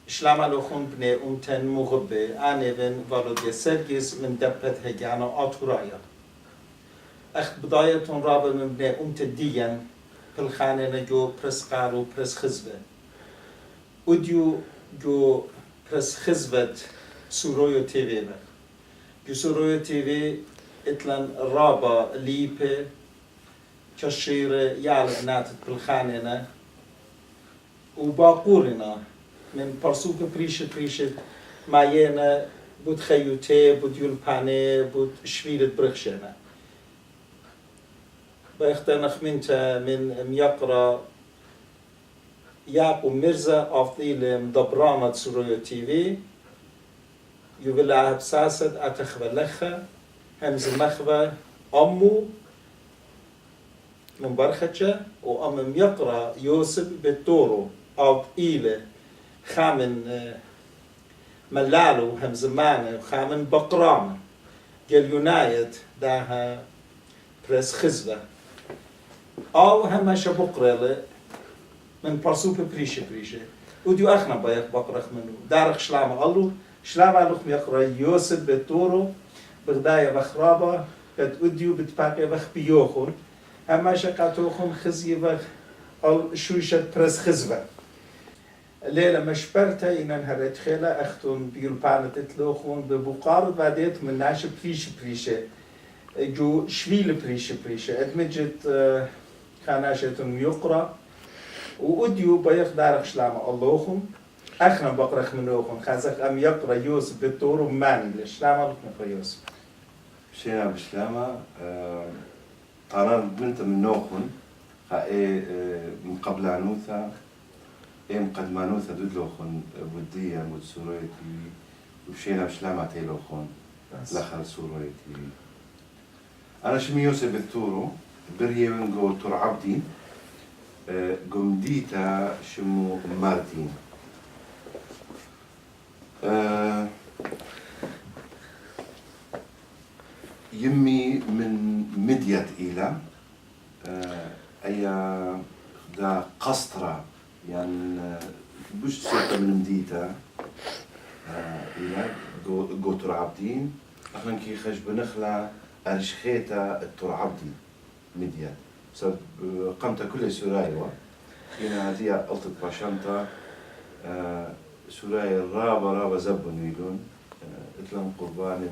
شلام لخون بني أمتن مغبة أنا بن ولد سرجس من دبت هجانا أطرايا أخت بداية رابع من بني أمت الدين في الخانة نجو برس قارو برس خزبة وديو جو برس خزبة سورويو تيفي بخ جو سورويو تيفي اتلن رابع ليبه كشيرة يعلق ناتت بالخانة وباقورنا من برسوك بريشة معينة بود خيوتي بود يولباني بود شويلة برخشنا بيختنخ من ميقرا ياقو مرزا أفضيل مدبرانة سورويو تيفي يولا بساسد أتخبى لخا همز مخبى أمو من برختشة وأم ميقرا يوسف بالدورو أو إيلة خامن ملالو هم زمانه وخامن بقرامه جل يونايت داها برس خزبة أو همش بقرة من برسوب بريشة وديو أخنا بايق بقرخ منه دارخ شلام قالو شلام قالو ميقرا يوسف بالدورو بغداية بخرابة قد وديو بتباقي بخ بيوخون همش قاتوخون خزي بخ أو شوشة برس خزبة ليلة مشبرتها إن انهرت خيلة أختون بيولبانة تتلوخون ببقار بعديت من ناشا بريشة جو شويل بريشة أدمجت خاناشتون يقرأ وأديو بيخ دارخ شلامة اللوخون أخنا بقرخ منوخون خازق أم يقرأ يوسف بالطور وماني شلامة بقرأ يوسف شينا بشلامة طانا بنت من نوخون خائي من قبل عنوثة قد ما نوثا دودلوخون وديا ود سورويتي ومشينا بشلامة تيلوخون لخل سورويتي أنا شمي يوسف الثورو بريه ونقو تور عبدي قمديتا شمو مارتين يمي من مديت إلى أي دا قسطرة يعني بوش تسوق من مديتا إلى قوتر عبدين أخن كي خش بنخلة أرشخيتا التور عبدين مديا بسبب قمت كل سورايوة هنا هذه ألتت باشانتا سوراي رابا زبون ويلون اتلم قربان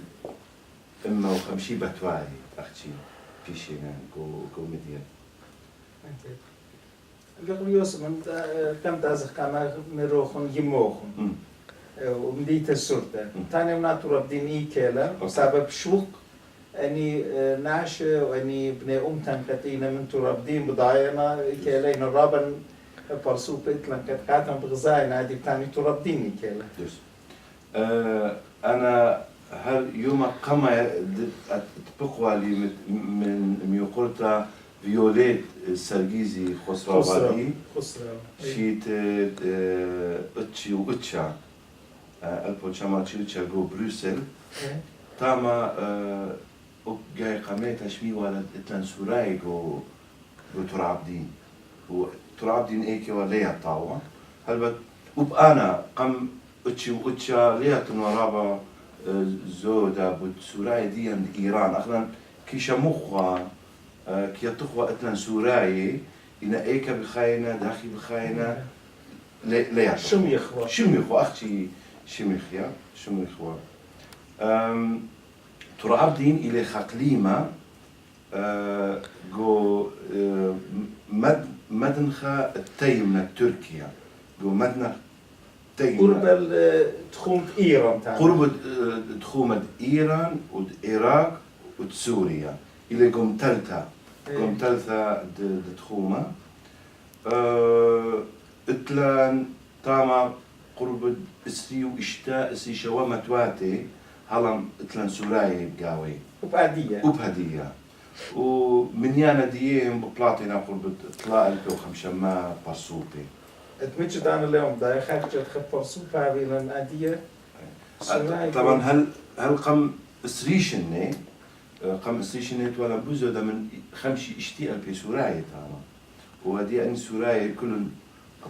إما وخمشي بتواعي أختي بيشينا قو مديا قبل يوسف كم تازخ كما مروخون يموخون ومديت السلطة تاني مناتو ربديني كيلا بسبب شوق أني ناشة وأني بني أمتن كتينا من تربدين بضاينا كيلا إن الرابن برسو بيتلن كتقاتن بغزاينا هذه تاني تربديني كيلا أنا هل يوم قما تبقوا لي من ميقولتا فيوليت سرجيزي خسرابادي شيت اتشي واتشا البوتشاما تشيلتشا جو بروسل تاما جاي قامت تشمي ولا اتلان سوراي جو ترعبدين وترعبدين ايكي ولا طاوة هلبت وبأنا قام اتشي واتشا ليا تنورابا زودا بوت سوراي دي عند إيران أخلاً كيشا مخوا كي تخوى اتلان سوراي إن ايكا بخاينة داخل بخاينة ليا شميخوا أختي شميخوا ترعبدين إلى خقليمة جو مدنخة التيمنة تركيا جو مدنخة قرب تخوم إيران قرب تخوم إيران والعراق وسوريا إلى قوم تلتا تخومة اتلان تاما قرب اسري واشتاء اسري شوامة تواتي هلم اتلان سوراي بقاوي وبهدية ومن يانا ديهم ببلاطينا قرب اطلاع البو خمشما برسوبي اتمتش دانا اليوم دا خارج تخف برسوبة هذه لان أدية طبعا هل قم اسريشني قم اسريشني ولا بوزو دا من خمشي اشتي البي سوراي تاما وهدي ان سوراي كلهم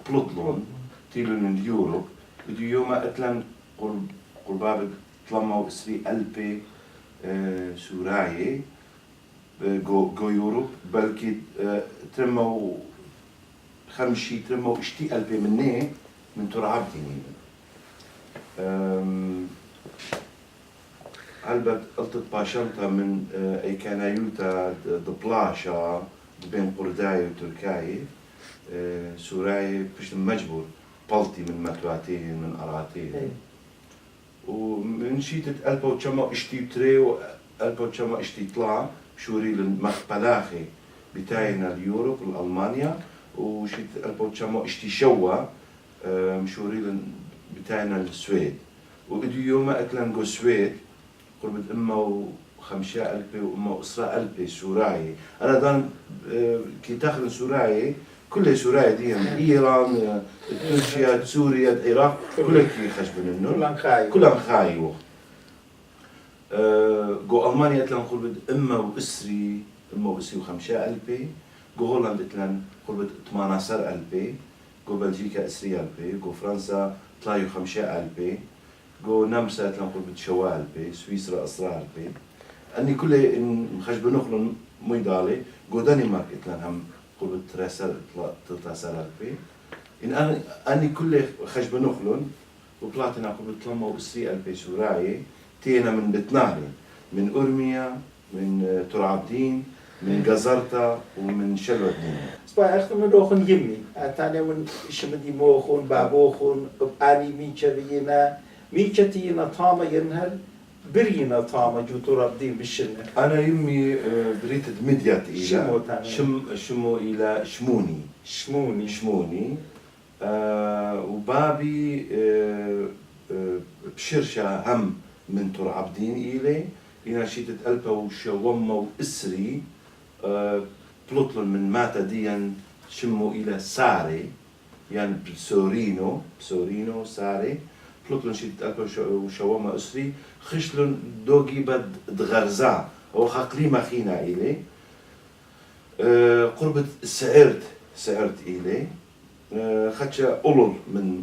بلطلون تيلون اليوروب ودي يوم أتلن قرباب طلموا إسري ألبي سوراي جو يوروب بلكي ترموا خمشي ترموا اشتي ألبي مني من ترعب ديني هلبت قلت باشمتا من اي كانايوتا دبلاشا بين قرداي وتركاي سوراي بش مجبور بلطي من متواتي من أراتي ومن شيت ألبا وشما اشتي تري وألبا وشما اشتي طلع شوري المخبلاخي بتاعنا اليوروب والألمانيا وشيت ألبا وشما اشتي شوا مشوري بتاعنا السويد وإدو يوم أكلن جو سويد قربت إما وخمشة ألبي وإما أسرة ألبي سوراي أنا دان كي تاخذ سوراي كل سوراي دي إيران تركيا سوريا العراق كلها كي خشبن إنه كلها خاي وقت جو ألمانيا أتلن قربت إما وإسري وخمشة ألبي جو هولندا أتلن قربت 18 ألبي جو بلجيكا إسري ألبي جو فرنسا طلعوا 5 ألبي جو نمسا أتلن قربت شوا ألبي سويسرا أسرا ألبي أني كل إن خشب نخلن ميدالي جو دنمارك أتلن هم قربت 13 ألبي إن أني كل خشب نخلن وطلعتنا قربت 3 ألبي سوراي تينا من بتناري من أرميا من ترعبدين من جزرتا ومن شلودين. سبا أخذ من روخن يمي أتاني من شمدي موخون بابوخون بقاني ميشة تينا طامة ينهل برينا طامة جو ترعبدين بالشنة. أنا يمي بريت مديات إلى شمو إلى شموني وبابي بشرشة هم من ترعبدين إلي إنا شيتت ألبا وشوما وإسري بلطلن من ماتا ديان شمو إلى ساري يعني بسورينو ساري بلطلن شيتت ألبا وشوما إسري خشلن دوغي بد دغرزا أو خاقلي مخينا إلي قربت سعرت إلي خدشة أولل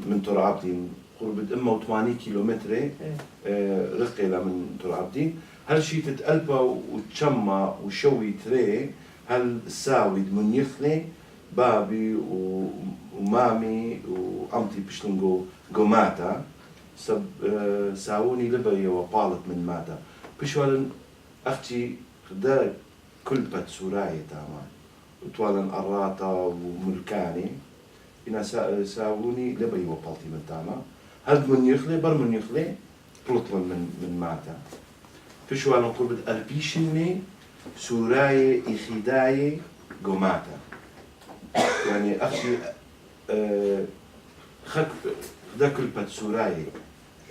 من ترعبدين قربت إما 80 كيلومتر رقيلة من ترعبدين هل شي تتقلبا وتشمع وشوي تري هل ساوي من يخلي بابي ومامي وأمتي بشلنجو جو ماتا ساوني لبي وبالت من ماتا بشوالن أختي خدا كل بات سوراي تاما وطوالن أراتا وملكاني إنا ساوني لبي وبالتي من تاما هل من يخلي بر من يخلي بلطلن من ماتا فشو أنا قربت أربيشني سوراي إخداي قماتا يعني أخشي خك ذاكل بات سوراي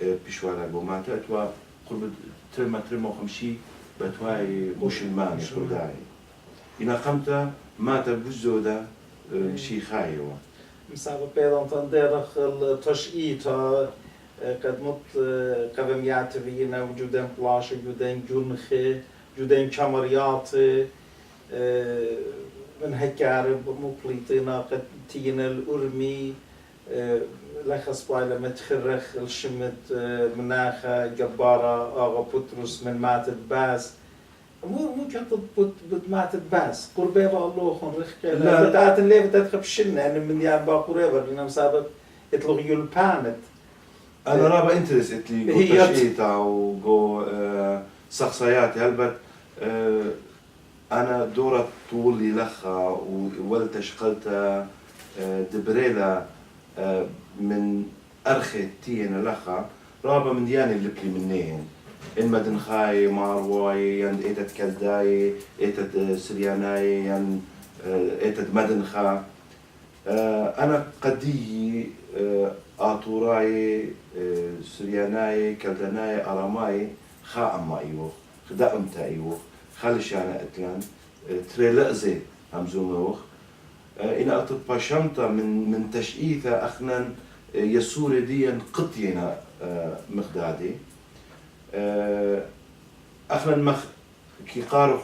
بشوالا قماتا أتوا قربت ترما وخمشي بتواي مسلمان خداي إن قمت ماتا بزودا شي خايوا مسابقة بيضان تندرخ التشقيطة قد مت قبم يعتبرين وجودين بلاش وجودين جنخ وجودين كامريات من هكار مقليتنا قد تينا الأرمي لخص بايلة متخرخ الشمت مناخة جبارة آغا بطرس من ماتت باس مو كانت ماتت باس قربيبا الله خون رخي لا بتاعت اللي بتدخل بشلنا أنا من يابا قريبا لنا مسابق يطلق يلبانت أنا رابا انترست لي قطشيتا وقو شخصياتي هلبت أنا دورة طولي لخا وولتش قلت دبريلا من أرخي تينا لخا رابا من دياني اللبلي منين إن مدن خاي مارواي ين إيتت كلداي إيتت سرياناي ين إيتت مدن خا أنا قدي آطوراي سرياناي كلدناي أراماي خا أما أيوه خدا أمتا أيوه خالش أنا أتلان تريلأزي همزوموخ إن أطب باشمتا من تشئيثة أخنا يسوري ديا قطينا مخدادي أخنا كي قارخ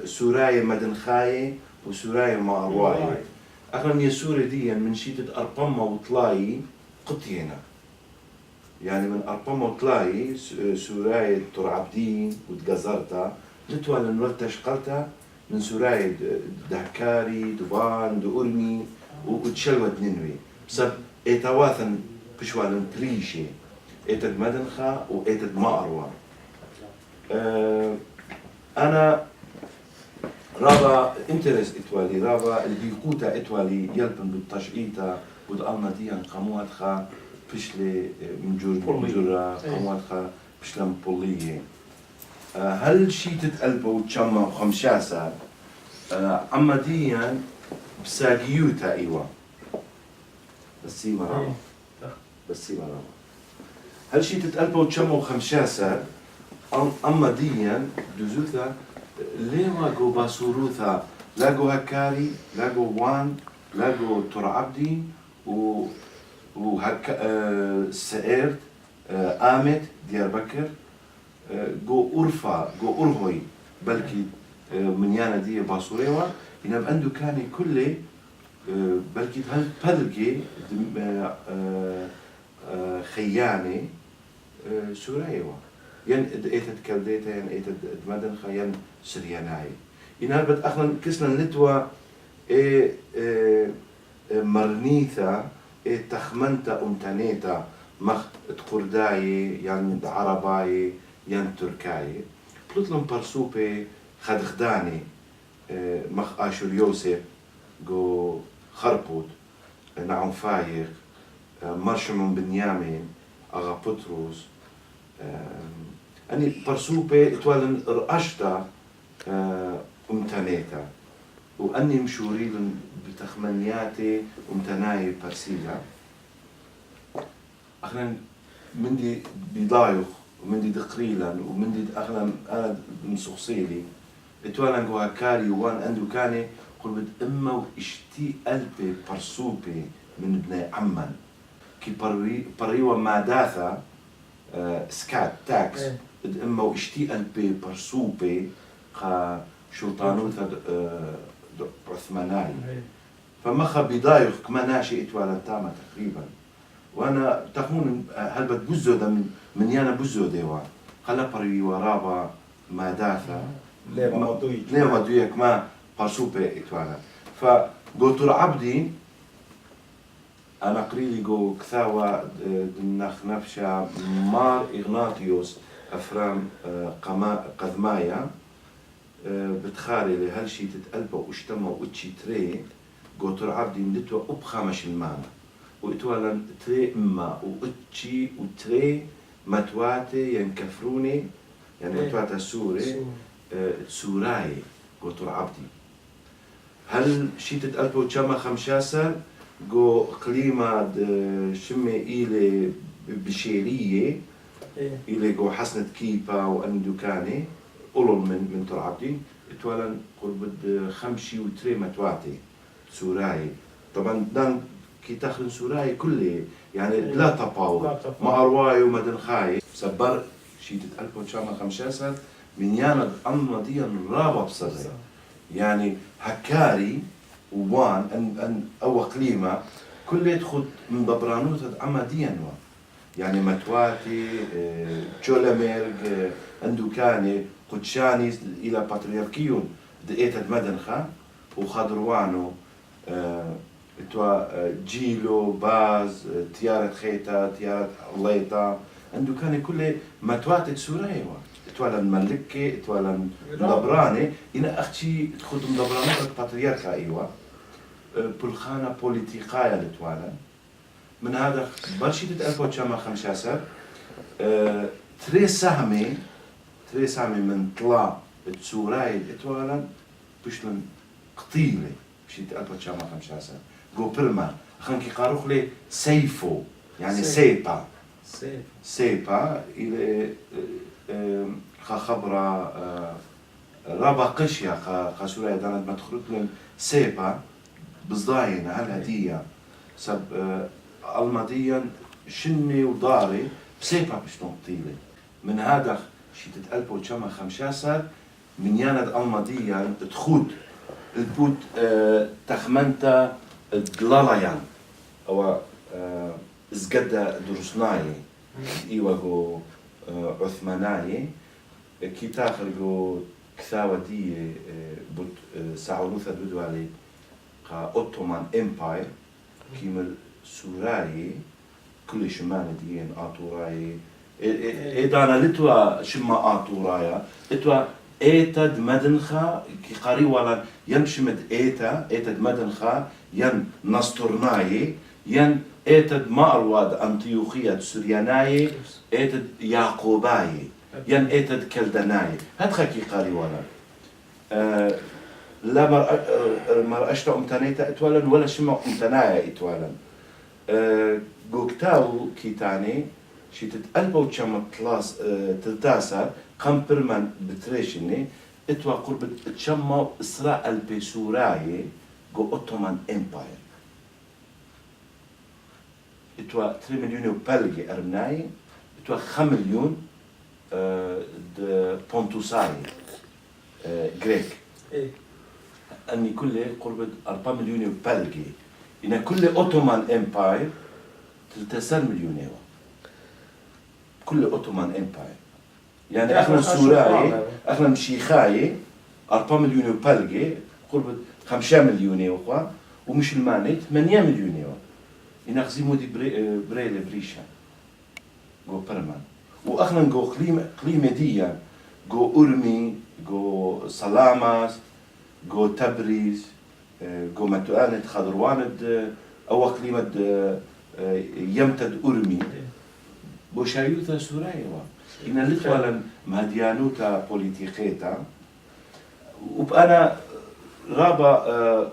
سوراي مدن خاي وسوراي مارواي أخنا يسوري ديا من شيتة أرقمة وطلاي قطينا يعني من أربما تلاقي سوراي ترعبدين وتجزرتا لتوا لنولتش قلتا من سوراي دهكاري دوبان دورمي وتشلوت نينوي بسبب إتواثن بشوالن تريشي إتد مدنخا وإتد مأروى. أنا رابا انترست إتوالي رابا البيقوتا إتوالي يلبن بالتشعيتا ودقلنا ديان قمواتخا بشلي مجورة قمواتخا بشلم بولية. هل شي تتقلبه وتشمع وخمشاسة أما ديان بساقيوتا إيوه بس مرة بس مرة هل شي تتقلبه وتشمع وخمشاسة أما ديان دوزوثا لما جو باسوروثا لاقو هكاري لاقو وان لاقو ترعبدي وهك سائرت آمد ديار بكر جو أورفا جو أورهوي بلكي من يانا دي باسوريوا ينام عنده كان كله بلكي هالبدرجي خيانة سوريوا ين ايتد كالديتا ين ايتد مدن خيان سرياناي ينال بد اخنا كسنا لتوا مرنيثا تخمنتا امتانيتا مخ تقرداي ين عرباي ين تركاي بلطلم برسوبي خدخداني مخ اشور يوسف جو خربوت نعم فايق مرشم بنيامين اغا بطرس أني برسوبة توالن رأشتا أمتنيتا وأني مشوريلن بتخمنياتي أمتناي برسيلا أخنا مندي بضايخ ومندي دقريلا ومندي أخنا أنا مسخصيلي توالن جوا كاري وان أندو كاني قلت إما وإشتي قلبي برسوبة من ابن عمان كي بريوا ماداثا سكات تاكس اما واشتي قلبي برسوبي خا شلطانوثا عثماناي فما بدايخ كما ناشئ اتوالا تاما تقريبا وانا تخون هل بتبزو ده من يانا بزو ديوا خلا بري ورابا ما داثا ليه مدوية كما برسوبي اتوالا فقلت عبدي أنا قريلي جو كثاوة دنخ نفشا مار إغناطيوس أفرام قذمايا بتخاري لهل شي تتقلبه واشتما واتشي تري جو ترعبدي ندتوا أبخامش المانا وإتوالا تري إما واتشي وتري متواتي ينكفروني يعني متواتا سوري سوراي جو ترعبدي هل شي تتقلبه وشما خمشاسر جو قليمة شمي إلي بشيرية إلي جو حسنة كيبا وأندوكاني أولو من ترعبدي اتوالا قرب خمشي وتري متواتي سوراي طبعا دان كي تاخذ سوراي كله يعني لا تباو ما أرواي ومدن خاي سبر شي تتألف وشاما خمشاسر من يانا أما ديا رابا بصري يعني هكاري ووان ان او قليمه كل يدخل من ببرانوت اما ديانوا يعني متواتي تشولميرغ اندوكاني قدشاني الى باترياركيون دقيت مدنخا وخضروانو جيلو باز تيارة خيتا تيارة ليطا اندوكاني كل متواتي سوريوا اتوالا ملكي اتوالا مدبراني إنا أختي تخد مدبراني باترياركا أيوة بالخانة بوليتيقايا لتوالا من هذا برشي تتألفو تشاما خمشاسر تري سامي من طلا تسوراي اتوالا بشلن قطيلة بشي تتألفو تشاما خمشاسر جو برما خانكي قاروخ لي سيفو يعني سيبا إلى خبرة رابا قشيا خسورة دانت ما تخرج لهم سيبا بصداين على هدية سب الماديا شني وداري بسيبا بشتون طيلة من هذا شي تتقلبوا تشما خمشاسر من ياند الماديا تخود البوت تخمنتا دلاليان أو زقدا درسناي إيوا جو عثمانية كي تاخر جو كثاوة دي بوت ساعونوثا بدو علي قا أوتومان إمباير كيمل سوراي كل شمان ديين آتوراي إدانا لتوا شما آتورايا إتوا إيتاد مدنخا كي قاري ولا ينشمد إيتاد مدنخا ين نستورناي ين إيتاد مأرواد أنطيوخية سورياناي إيتاد يعقوباي ين إيتاد كلدناي هاد خاكي قاري ولا لا مرأشتا أمتانيتا إتوالا ولا شما أمتنايا إتوالا جوكتاو كيتاني شي تتقلبو تشما تلاس تلتاسر قم برمان بتريشني اتوا قرب تشما إسراء البيسوراي جو أوتومان إمباير اتوا 3 مليون بلغي أرمناي اتوا 5 مليون بونتوساي غريك أني كل قرب 4 مليون بلغي إن كل أوتومان إمباير 13 مليون يورو كل أوتومان إمباير يعني احنا سوراي احنا مشيخاي 4 مليون بلغي قرب 5 مليون يورو ومش المانيت 8 مليون يورو ينخزمو دي بريل بريشا جو برمان واحنا جو قليمة ديا جو أرمي جو سلاماس جو تبريز جو متوانت خضرواند أو قليمة يمتد أرمي بوشايوتا سورايوا إن لتوالا مهديانوتا بوليتيقيتا وبأنا رابا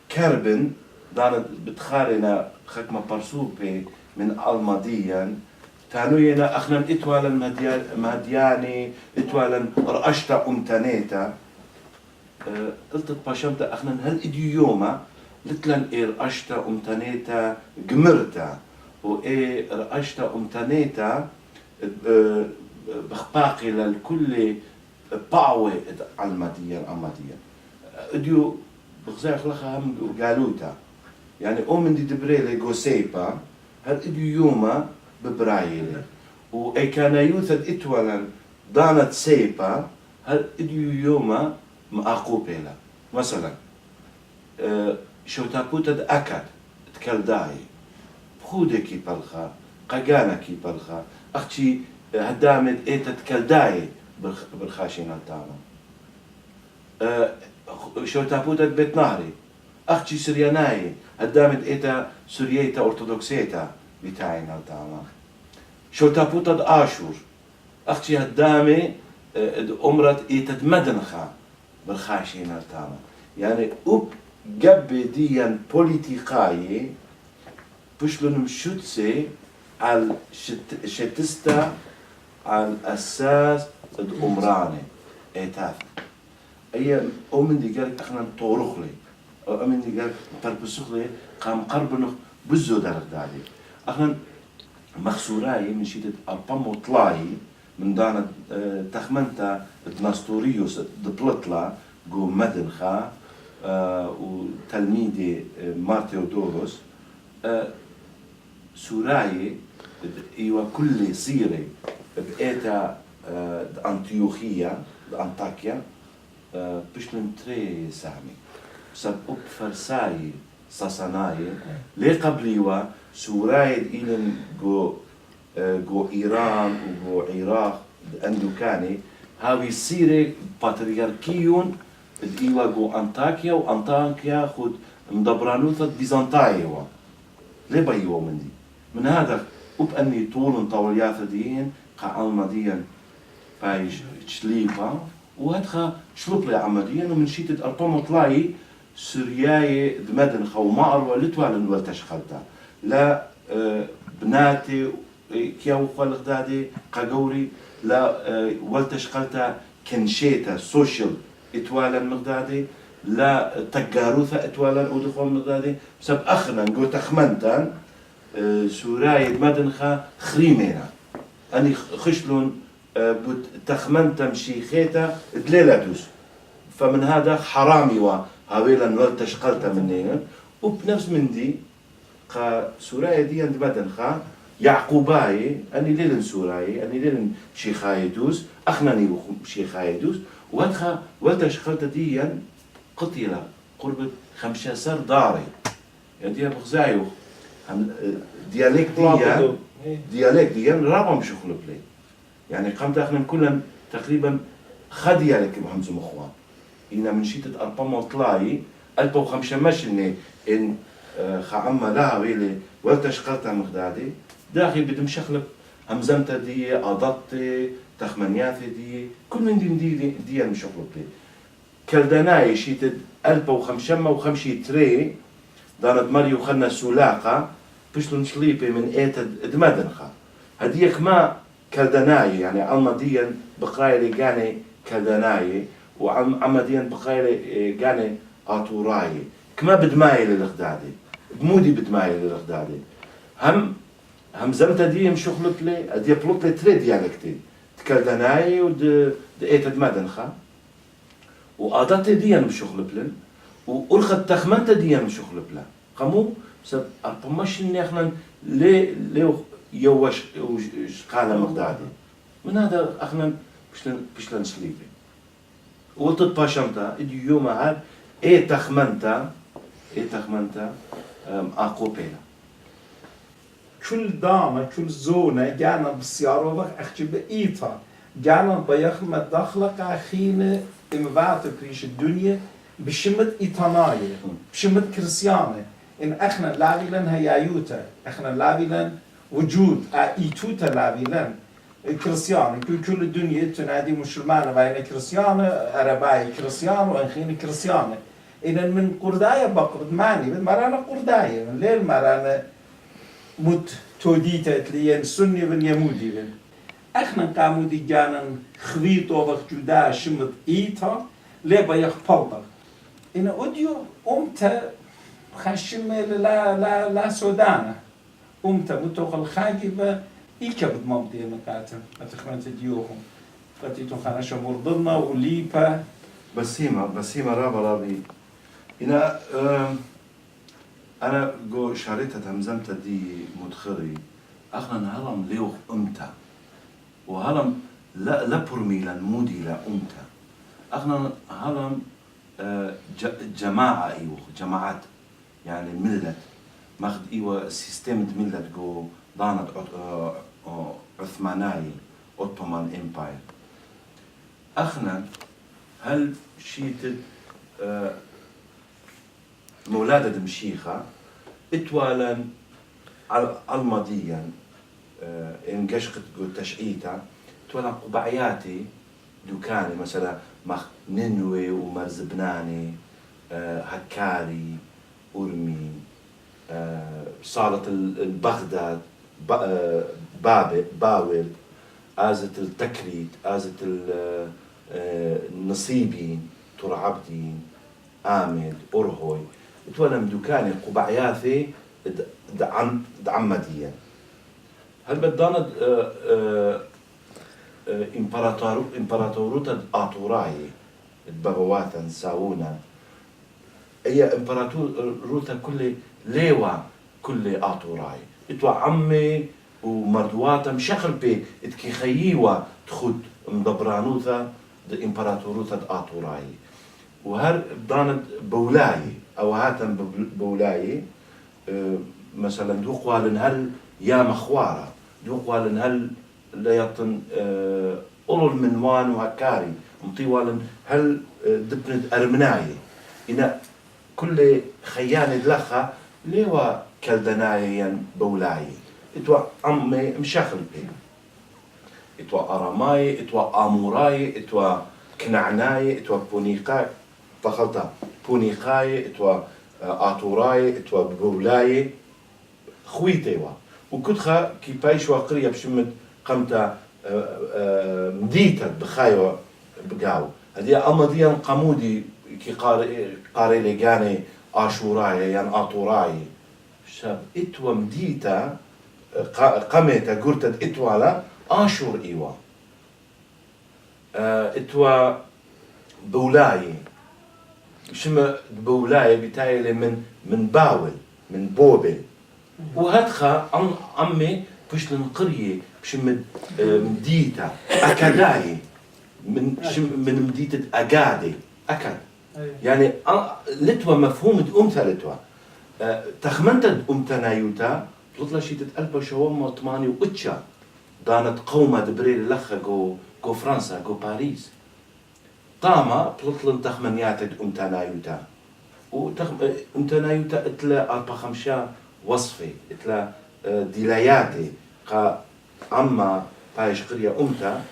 كاربن دانا بتخارنا خكمة برسوبي من الماضيا تانوينا اخنا اتوالا مهدياني اتوالا رأشتا امتانيتا قلت باشمتا اخنا هل اديوما لتلن رأشتا امتانيتا قمرتا و رأشتا امتانيتا بخباقي للكل باوي المادية اديو بغزاي خلقها هم قالوتا يعني من دي دبريلي جو سيبا هل اديو يوما ببرايلي و اي كان يوثد اتوالا دانت سيبا هل اديو يوما مأقوبيلا مثلا شو تابوتد اكاد تكالداي بخودكي بالخا قاقانكي بالخا اختي هدامد ايتا تكالداي بالخاشينا تاما شو تابوتد بيت نهري اختي سرياناي هدامد ايتا سورييتا ارثوذكسيتا بتاعنا تاما شو تابوتد اشور اختي هدامي امرت ايتا مدنخا بالخاشينا تاما يعني قب ديان بوليتيقاي بشلون مشوتسي على شتستا على اساس الامراني ايتاف اي من دي قال احنا طورخلي او من دي قال تربسخلي قام قربنخ بزو درك دالي احنا مخسوراي من شيت البامو طلاي من دانا تخمنتا دناستوريوس دبلطلا جو مدنخا وتلميذي مارتيودوروس سوراي ايوا كل صيري بقيتا انطيوخية انطاكيا بشلن تري سامي سب فرساي ساساناي لي قبليوا سوراي إلن جو إيران وجو عراق أندوكاني هاوي سيري باترياركيون ايوا جو انطاكيا وانطاكيا خد مدبرانوثا بيزنطايوا ليه بيوا من دي من هذا أني طول طوليات دين قا المديا بايش تشليبا وهدخا شلوب لي عمديا ومن شيتة أرطوم طلاي سورياي دمدن خو مأروا لتوالن والتشخلتا لا بناتي كياو خلق دادي قاقوري لا والتشخلتا كنشيتا سوشيال اتوالا مغدادي لا تقاروثا اتوالا ودخول مغدادي بسبب اخنا نقول تخمنتان سوراي مدنخا خريمينا اني خشلون بود تخمنتا مشيخيتا دليلاتوس فمن هذا حرامي وهاويلا نول تشقلتا منين وبنفس من دي قا سوراي دي عند مدنخا يعقوباي أني ليلن سوراي أني ليلن شيخاي دوس أخنني شيخاي دوس واتخا ولتا شخلت ديا قتيلة قرب 15 داري يعني ديا بغزايو دياليك ديا رابم شغل بلي يعني قامت اخنا كلن تقريبا خديالك بهمزم اخوان إنا من شيتة أربعة طلاي ألبا وخمسة مشني إن خعمة لها ويلي ولتا شقرتها مخدادي داخل بدم شخلب همزمتا دي أضطي تخمنياتي دي كل من دي المشغل بلي كالدناي شيتة ألبا وخمشة تري دانت مريو خلنا سولاقة بشلون شليبي من إيتا دمدنخا هديك ما كالدناي يعني عما ديا بقرايلي قاني كالدناي وعما ديا بقرايلي قاني آطوراي كما بدماي للغدادي بمودي بدماي للغدادي هم زمتا دي مشغلت لي ادي بلوت لي تري ديالكتي كالدناي ود إيتا دمدنخا وآداتي دي مشغلت لن وأرخد تخمنت دي مشغلت لن قامو بسبب أربماش إني أخنا ليه يوش قال مقدادي من هذا أخنا بشلن سليبي وقلت باشمتا إدي يوم هاد إيه تخمنتا أقوبيلا كل دامة كل زونة جانا بسيارة أخشي بإيطا جانا بيخمة دخلك أخينا إمبات بريش الدنيا بشمت إيطاناية بشمت كريسيانة إن إحنا لابلن هيايوتا إحنا لابلن وجود إيتوتا لابلن كريسيان كل الدنيا تنادي مسلمانة بين كريسيانة عربية كريسيان وأخينا كريسيانة إن من قرداية بقرد ماني من مرانا قرداية من ليل مرانا مت توديتا تلين سني من يمودي من إحنا قاموا دي جانا خريطو بخجودا شمت إيتا لبا يخبلطر إن أوديو أمتا خشمة لا سودانة أمتا متوخ الخاجبة إيكا بدمام دي مقاتل أتخمنت ديوهم قتيتو خانشا مرضنا وليبا بسيمة رابي أنا جو شاريتها همزمتا دي مدخري أخنا هلم ليوخ أمتا وهلم لا برميلا مودي لا أمتا أخنا هلم جماعة إيوه جماعات يعني ملت ماخد إيوه سيستم ملت جو دانت عثماناي أوتومان إمباير أخنا هل شيتد مولادة مشيخة اتوالا الماضيا إن قشقت تشعيتا اتوالا قبعياتي دوكاني مثلا مخ نينوي ومرزبناني هكاري أرمي صالة البغداد باول آزة التكريت آزة النصيبين ترعبدين آمد أرهوي اتولم دوكاني قبعياثي دعمديا هل بدانا إمبراطوروتا آطوراي البغواتا ساونا هي إمبراطوروتا كل ليوا كل آطوراي اتوا عمي ومردواتا مشخل بي اتكي خييوا تخد مدبرانوتا إمبراطوروتا آطوراي وهر بدانت بولاي أو هاتن بولاي مثلا دوقوالن هل يا مخوارة دوقوالن هل لا يطن أولو المنوان وهكاري مطيوالن هل دبنت أرمناي إن كل خيان دلخة ليوا كالدنايا بولاي اتوا عمي مشاخل بي اتوا أراماي اتوا آموراي اتوا كنعناي اتوا بونيقاي فخلطة بونيقاي اتوا آطوراي اتوا بولاي خويتيوا وكتخا كي بايش واقرية بشمت قمتا مديتا بخايوا بقاو هذه أمضيا قمودي كي قاري لقاني آشوراي يعني آطوراي شاب اتوا مديتا قمتا قرتت اتوا لا آشور إيوا اتوا بولاي شما بولاي بتاعي من باول من بوبل وهدخا عمي بشلن قرية بشمد مديتا أكاداي من مديتة أكادي أكاد يعني لتوا مفهوم أمتا لتوا تخمنت أمتا نايوتا بلطلا شي تتقلبا شوما طماني وإتشا دانت قومة دبريل لخا جو فرنسا جو باريس طاما بلطلن تخمنياتد أمتا نايوتا أمتا نايوتا إتلا أربا خمشا وصفي إتلا ديلاياتي قا أما بايش قرية أمتا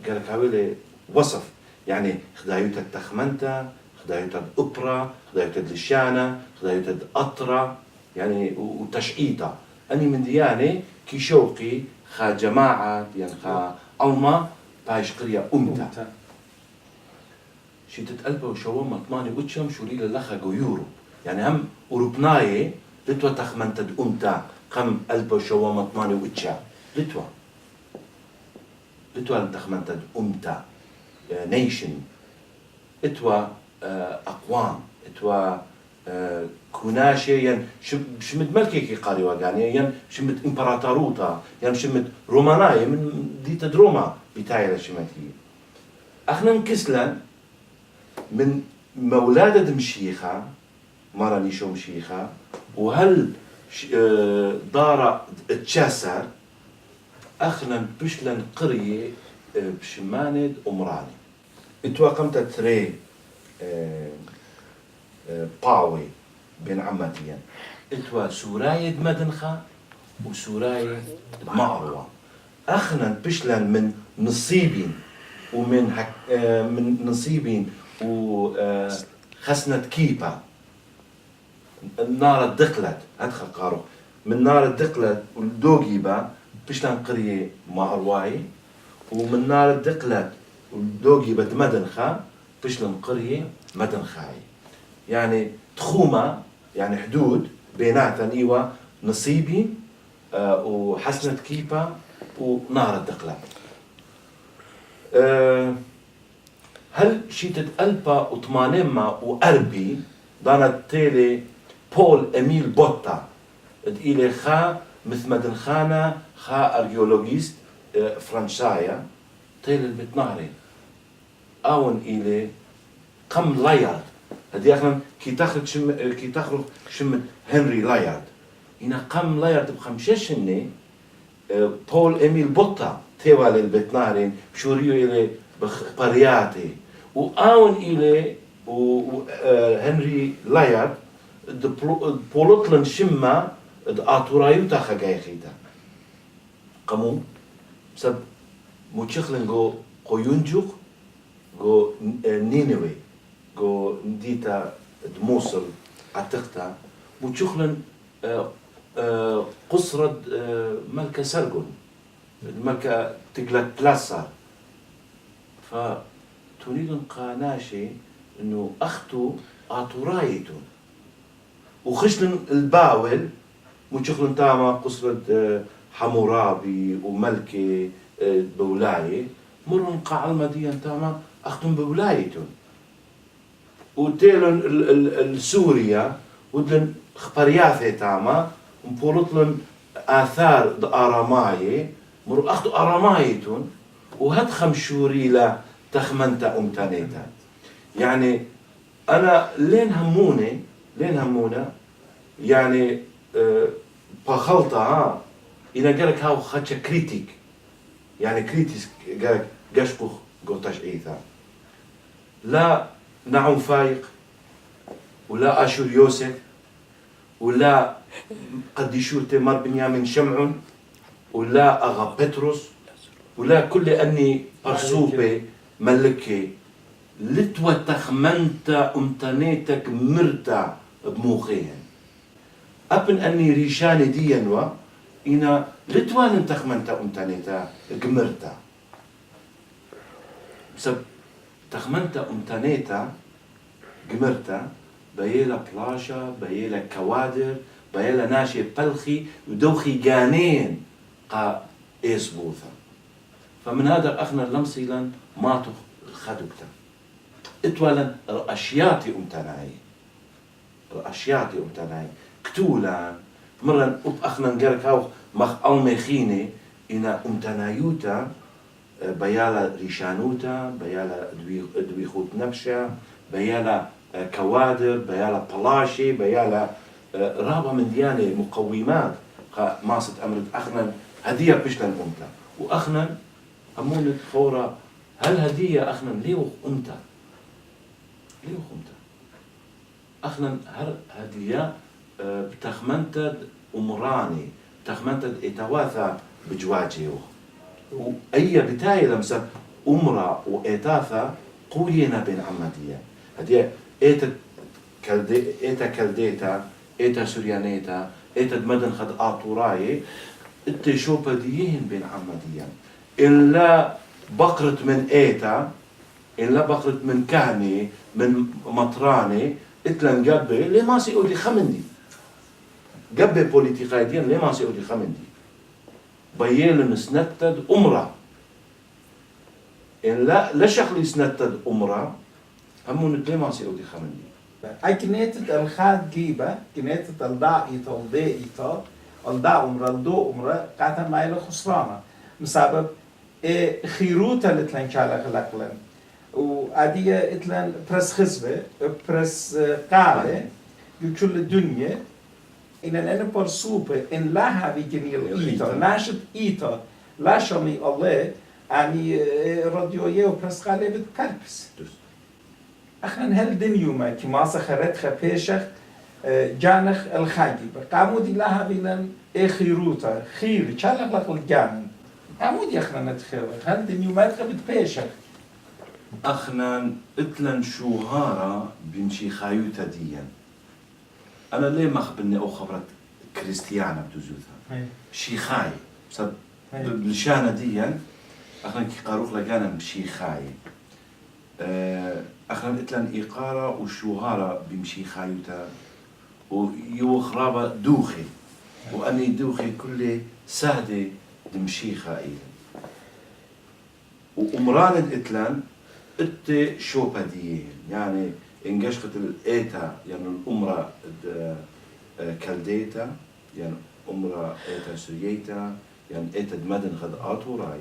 قالك هاولي وصف يعني خدايوتا التخمنتا خدايوتا الأوبرا خدايوتا اللشانة خدايوتا الأطرة يعني وتشعيطة أني من دياني كي شوقي خا جماعة يعني خا ألما بايش قرية أمتا شي تتقلبه وشوما طماني وتشم شوريلا لخا جو يورو يعني هم أوروبناي لتوا تخمنتا أمتا قم قلبه شوما طماني وتشا لتوا تخمنتا أمتا نيشن اتوا أقوام اتوا كوناشي يعني شمت ملكي كي قاريوا يعني شمت إمبراطوروتا يعني شمت روماناي من ديتا دروما بتاعي لشمتي أخنا نكسلا من مولادة مشيخة مرة نيشو مشيخة وهل دارة تشاسر أخنا بشلن قرية بشماند أمراني اتواقمت تري باوي بين عمتين اتوا سوراية مدنخة وسوراية معروة أخنا بشلن من نصيبين ومن من نصيبين وخسنة كيبا النار الدقلت أدخل قارو من نار الدقلت والدوغيبا بشلن قرية معرواي ومن نار الدقلت والدوغيبا مدنخة بشلن قرية مدنخاي يعني تخومة يعني حدود بيناتن إيوا نصيبي وحسنة كيبا ونار الدقلت هل شيتت ألبا وطمانيما وأربي دانت تيلي بول إميل بوتا إلي خا مثل مدنخانة خا أريولوجيست فرنسايا تيلي البتنارين أون إلي قم لايارد هدي أخنا كي تخرج شمت هنري لايارد إنا قم لايارد بخمشة بول إميل بوتا تيوال البتنارين بشوريو إلي بخبرياتي وآون إلي هنري لايارد بولوتلن شما آتورايو تاخا جاي خيتا قمو سب موتشخلن جو قيونجوك جو نينوي جو نديتا دموصل عتقتا موتشخلن قصرد ملكة سرقون الملكة تقلت بلاسار فتريد قاناشي انه اختو آتورايتون وخشلن الباول موتشخلن تاما قصرد حمورابي وملكة بولاية مرن قاع المدينة تاما أختم بولايتون وتيلن السوريا ودلن خبرياثي تاما ومبولطلن آثار آراماية مر أختو آرامايتون وهد خمشوري لا تخمنتا أمتانيتا يعني أنا لين همونا يعني بخلطة إنا قالك هاو خاتشا كريتيك يعني كريتيس قالك قشبخ قوتاش إيثا لا نعم فايق ولا أشور يوسف ولا قديشور تمر بنيامين شمعون ولا أغا بطرس ولا كل أني أرسوبي ملكي لتوى تخمنتا أمتانيتك مرتا بموخيهن أبن أني ريشاني دينوا إنا لتوان تخمنتا أمتانيتا قمرتا بسبب تخمنتا أمتانيتا قمرتا بيلا بلاشا بيلا كوادر بيلا ناشي بلخي ودوخي جانين قا إيسبوثا فمن هذا أخنا اللمسيلا ما خدبتا اتوالا رأشياتي أمتاناي كتولا مرة أخنا نقرك هاو مخ المخينة إنا أمتنايوتا بيالا ريشانوتا بيالا دويخوت نبشا بيالا كوادر بيالا بلاشي بيالا رابا من ديانة مقومات ماست أمرت أخنا هدية بشلن أمتا وأخنا أمونة خورا هل هدية أخنا ليوخ أمتا ليوخ أمتا أخنا هر هدية بتخمنتد أمراني بتخمنتد إتواثا بجواجيوخ وأي بتاعي لمسا أمرا وإتاثا قوينا بين عمدية هدية إيتا كالديتا إيتا سوريانيتا إيتا دمدن خد آطوراي إنت شو بديين بين عمدية إلا بقرت من إيتا إلا بقرت من كهني من مطراني إتلن قبي ليه ما سيقولي خمندي قبي بوليتيقايدين ليه ما سيقولي خمندي بيين سنتد أمرا إن لا شخلي سنتد أمرا همون ليه ما سيقولي خمندي أكنيتت الخاد جيبة كنيتت الداء إيتا والداء إيتا الداء أمرا الدو أمرا قاعدة مايلة خسرانة مسبب خيروتا لتلن شالك لكلن وأدية إتلن برس خزبة برس قالة يوشل الدنيا إن أنا برسوبة إن لا هذه جنيل إيتا ناشد إيتا لا شمي الله أني راديوية وبرس قالة بتكربس أخنا هل دنيوما كما سخرت خبيشخ جانخ الخاجبة قامودي لها بينن خيروتا خير شالك لك الجانن قامودي أخنا نتخير هل دنيوما تخبت بيشخ أخنا إتلن شوهارا بنشي خايوتا ديا أنا ليه ما خبرني أو خبرت كريستيانا بتوزوثها شي خاي بسبب بالشانة ديا أخنا كي قاروخ لقانا بشي خاي أخنا إتلن إيقارا وشوهارا بمشي خايوتا ويوخرابا دوخي وأني دوخي كل سهدة دمشي خائل وأمران إتلن إت شوبا ديين يعني إنجشفت الإيتا يعني الأمرا كالديتا يعني أمرا إيتا سريتا يعني إيتا دمدن خد آتوراي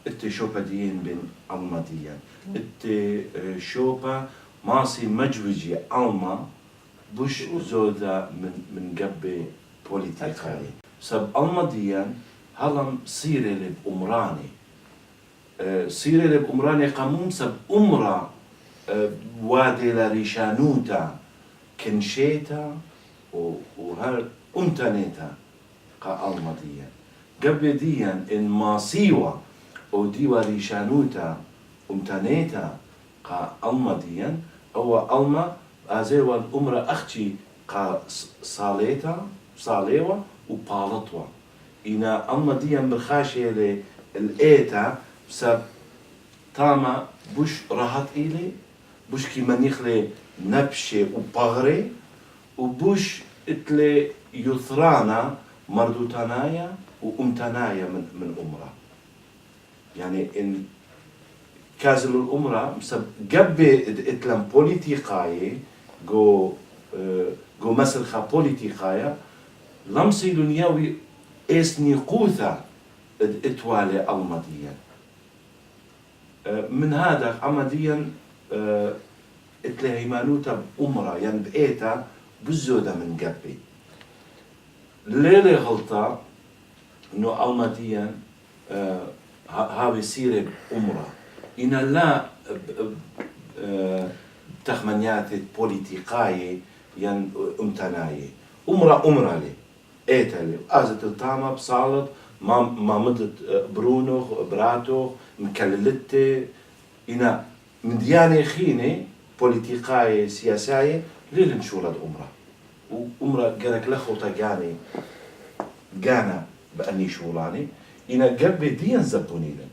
إت شوبا ديين بين ألماديا إت شوبا ماسي مجوجي ألما بوش زودا من قبل بوليتيكاي سب ألماديا هلم صيري لب أمراني صيري لب أمراني قاموم سب أمرا وادي لريشانوتا كنشيتا وهر أمتانيتا قا ألماديا قبل ديا إن ماسيوا أو ديوا ريشانوتا أمتانيتا قا ألماديا أو ألما أزيوا الأمرا أختي قا صاليوا وبالطوا إنا ألماديا برخاشي الإيتا بسبب تاما بوش راحت إلي بوش كي منيخلي نبشي وبغري وبوش إتلي يثرانا مردوتانايا وأمتانايا من أمرا يعني إن كازل الأمرا بسبب قبي إتلم بوليتيقاي جو مسلخة بوليتيقايا لمسي دنياوي إسني قوثا إتوالي ألمديا من هذا عمديا اتلهيمانوتا بأمرا يعني بإيتا بالزودة من قبي ليلة غلطة إنه ألمديا هاوي سيرة بأمرا إن لا تخمنيات بوليتيقاي يعني أمتناي أمرا لي إيتا لي أزت الطامة بصالت ما مدت برونوخ براتوخ مكللتي إنا من ديانة خيني بوليتيقاي سياساي ليل نشولد أمرا وأمرا قالك لخوطة قانا بأني شولاني إنا قبي ديان زبونينا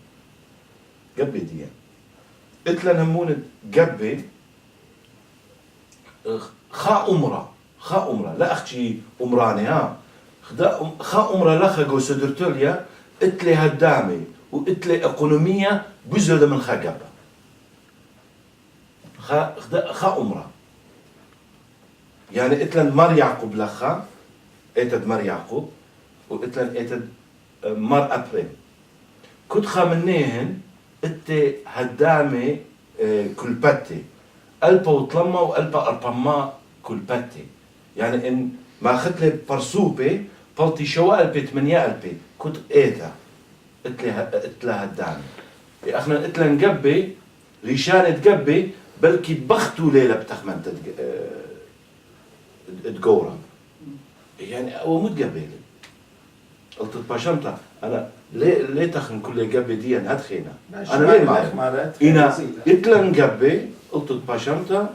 قبي ديان إتلن همون قبي خا أمرا لا أختي أمراني ها خا أمرا لخا جو سدرتوليا إتلي هدامي وإتلي إقونومية بزودة من خا قبا خا أمرا يعني إتلن مار يعقوب لخا إتد مار يعقوب وقلت لهم اتد مار ابري كنت خامنيهن ات هدامي كلبتي ألبا وطلما وألبا أربما كلبتي يعني إن ما أخذت لي برسوبي بلتي شو ألبي 8 ألبي كنت إيتا قلت لها هدامي احنا قلت لها نقبي ريشان تقبي بلكي بختو ليلة بتخمن تقورا يعني هو متقبل قلت باشمتا انا ليه تخن كل قبي دي هتخينا انا ليه معه انا قلت لها نقبي قلت باشمتا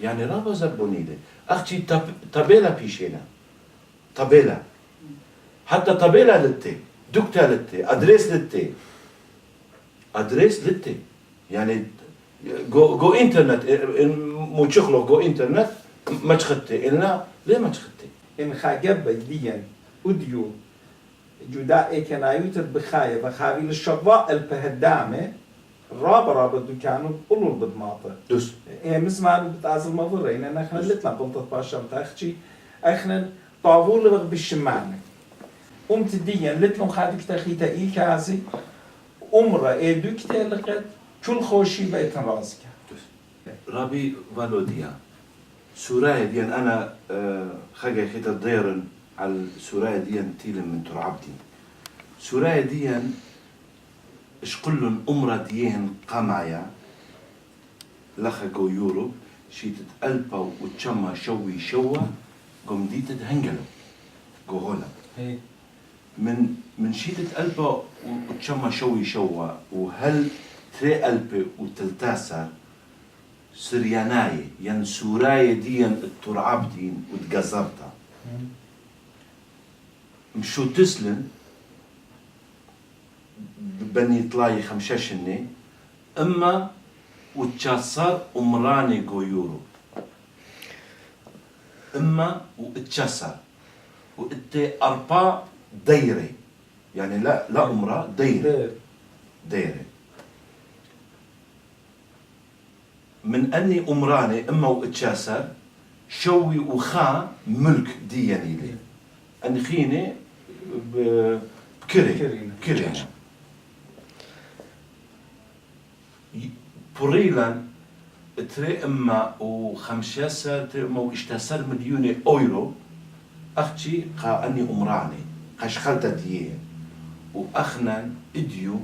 يعني رابا زبونيلي اختي طبيلة بيشينا طبيلة حتى طبيلة لتي دكتة لتي ادريس لتي يعني جو انترنت مو تشخلو جو انترنت ما تخطي إلنا ليه ما تخطي إن خاجب ديان أديو جداء كنايوت بخاية بخاوي للشواء البهدامة رابا دكانو قلوا بدماطة دوس مسمع بتعزل مضرين إن إحنا لتنا قلت باشم تأخشي إحنا طاول لبغ بالشمانة قمت ديان لتلهم خادك تخيتا كازي أمرا دوكتا لقد كل خوشي بيت راسك رابي فالوديا سورايا ديان أنا خجا خيتا ديرن على سورايا ديان تيلن من ترعبدي سورايا ديان إش كلن أمرا ديان قمعيا لخا جو يورو شيتت ألبا وتشما شوي شوا قم ديتت هنجلو جو هولا من شيتت ألبا وتشما شوي شوا وهل تري ألبا وتلتاسر سرياناي ين سوراي ديان الترعبدين وتقزرتا مشو تسلن بني طلاي خمشاشني اما وتشاسر امراني جويورو اما وتشاسر واتي اربا ديري يعني لا امرا ديري من اني امراني اما واتشاسر شوي وخا ملك دياني لي اني خيني بكري بوريلان تري اما وخمسة تري اما واشتسر مليون اورو اختي قا اني امراني قاش خلطة ديين واخنا اديو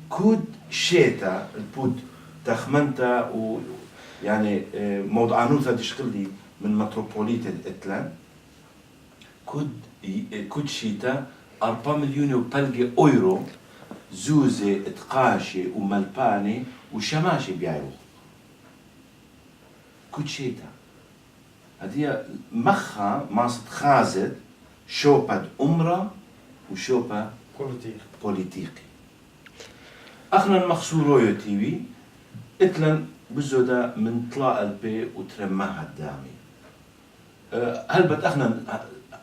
كود شيتا البود تخمنتا و يعني موضعنوثا تشغلي من متروبوليت اتلان كود شيتا 4 مليون وبلغي اورو زوزي اتقاشي وملباني وشماشي بيعيرو كود شيتا هدية مخا ماست خازد شوبد أمرا وشوبا بوليتيقي اخنا المخصورويو تيوي اتلن بزودا من طلاء البي وترماها الدامي هل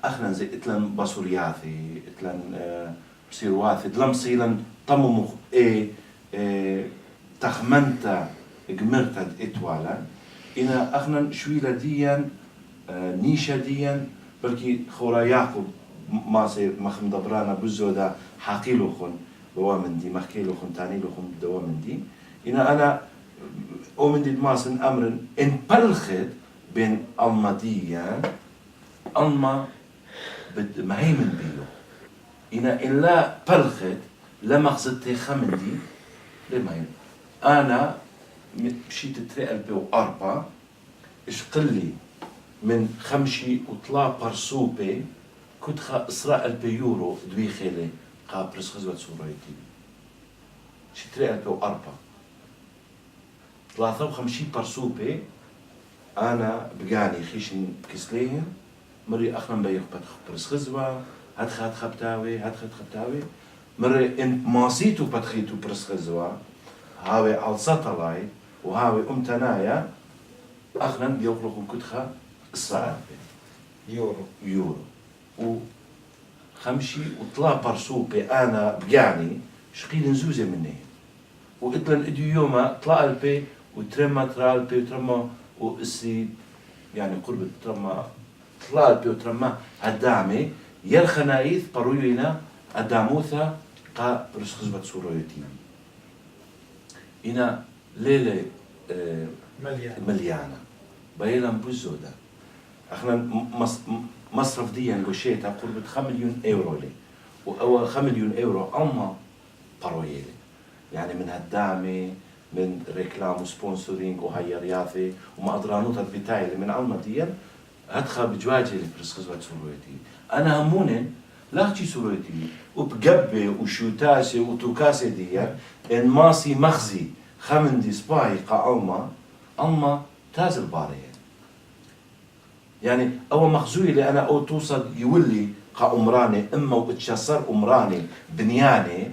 اخنا زي اتلن بصورياثي اتلن بصيرواثي دلم صيلن طممخ تخمنتا قمرتا اتوالا إنا اخنا شويلة ديان نيشة ديان بلكي خورا يعقوب ماسي مخم دبرانا بزودا حاقيلوخن بوامندي مخكيلوخن تانيلوخن دوامندي أنا أؤمن ماسن أمر إن بلخت بين المادية ألما مهيمن بيو إن لا بلخت لما خزتي خمندي لما أنا مشيت 2004 اشقلي من خمشي وطلع برسوبي كنت خا إسراء 1000 يورو دوي خيلي قابرس خزوة سورايتي شي 2004 53 برسوبي أنا بقاني خيشن كسلين مري أخنا بيخ برس خزوة هاد خبتاوي مري إن ماسيتو بتخيتو برس خزوة هاوي عالسطلاي وهاوي أمتنايا أخنا بيخلقوا كتخا إسراء يورو وخمشي وطلع برسوبي أنا بقاني شقيل نزوزة مني وإتلن إديو يوما طلع البي وترمى ترالبي وترمى وإسي يعني قرب ترمى طلع البي وترمى هدامي يرخنايث باروينا أداموثا قا برسخزبة سورويتين إنا ليلة مليانة بايلا بوزودا احنا مصرف ديا قشيتها قرب 5 مليون اورو لي او 5 مليون اورو اما بارويلي يعني من هالدعمه من ريكلام وسبونسورينج وهي رياضي وما ادرانوت بتاعي من علما ديا هدخل بجواجي اللي برسخزوات سورويتي انا همونن لاختي سورويتي وبقبه وشوتاسي وتوكاسي ديا ان ماسي مخزي خمندي سباي قا اما تازل باري يعني أول مخزوي اللي أنا أو توصل يولي قا أمراني إما وتشسر أمراني بنياني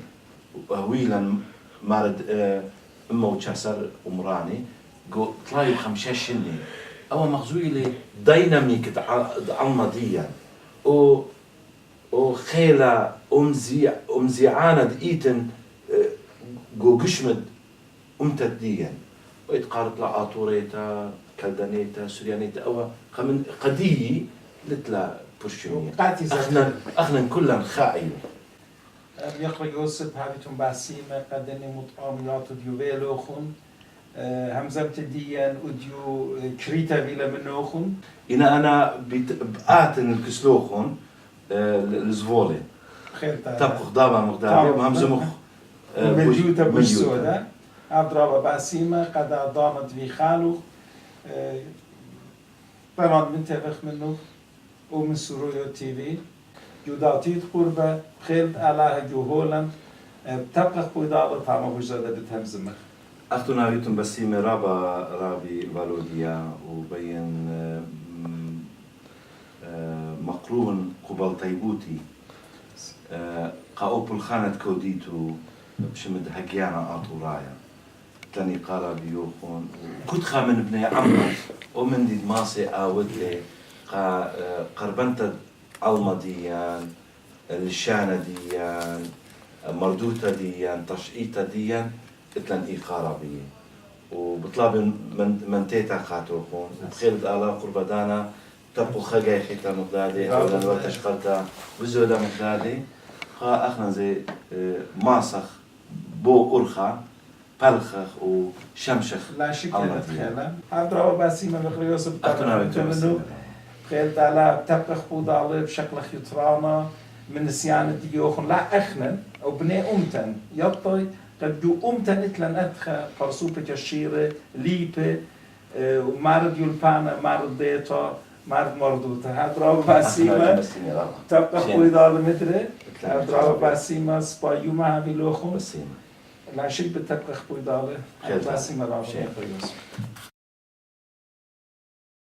ويلا مارد إما وتشسر أمراني جو طلعوا 5 شني أول مخزوي اللي ديناميك عمديا او خيلة أمزيعانة دقيتن جو قشمد أمتديا ويتقارب لآطوريتا كالدانيتا سوريانيتا أو خمن قدية لتلا برشوية أخنا كلنا خائن يقرأ يوسف هابتم باسيمة قدني مطعميات ديوفيلوخن همزمت ديان وديو كريتا فيلا منوخن أنا بآتن الكسلوخن الزفولي تبقى خضامة مقدامة وهمزة مخ مليوتا بالسوداء عبد رابا باسيمة قد ضامت في خالوخ براد منتفخ منه ومن سوريا تي في جوداتيت قربة خيلت على جوهولا بتبقى قويدة طعمه بجدة بتهمزمخ أختو ناويتم بسيمة رابي فالوديا وبين مقرون قبل طيبوتي قاوب الخانة كوديتو بشمد هجيانا آطورايا تاني قارا بيوخون كنت خامن ابني عمر ومن دي ماسي آودلي قربنت المديان الشانة ديان مردوتا ديان تشقيتا ديان اتلن إيقارا بي وبطلب من تيتا خاتوخون وبخيلت آلا قربدانا تبقوا خجاي خيتا مقدادي أولا وتشقلتا بزودا مقدادي أخنا زي ماسخ بو أرخا بلخخ وشمشخ لا شك أنا تخيله عبد الرحمن باسيمة بخريوس بتمنو خيلت على تبقى خبوض على بشكل خيطرانا من نسيان ديوخن لا أخنا أو بني أمتن يطي قد جو أمتن إتلن أدخى فرسوبة الشيرة ليبة ومارد يلبانا مارد ديتا مارد مردوتا عبد الرحمن باسيمة تبقى خبوض على مدري عبد الرحمن باسيمة سبايو معها بلوخن لا شك بتبقى خبوض على باسيمة رابع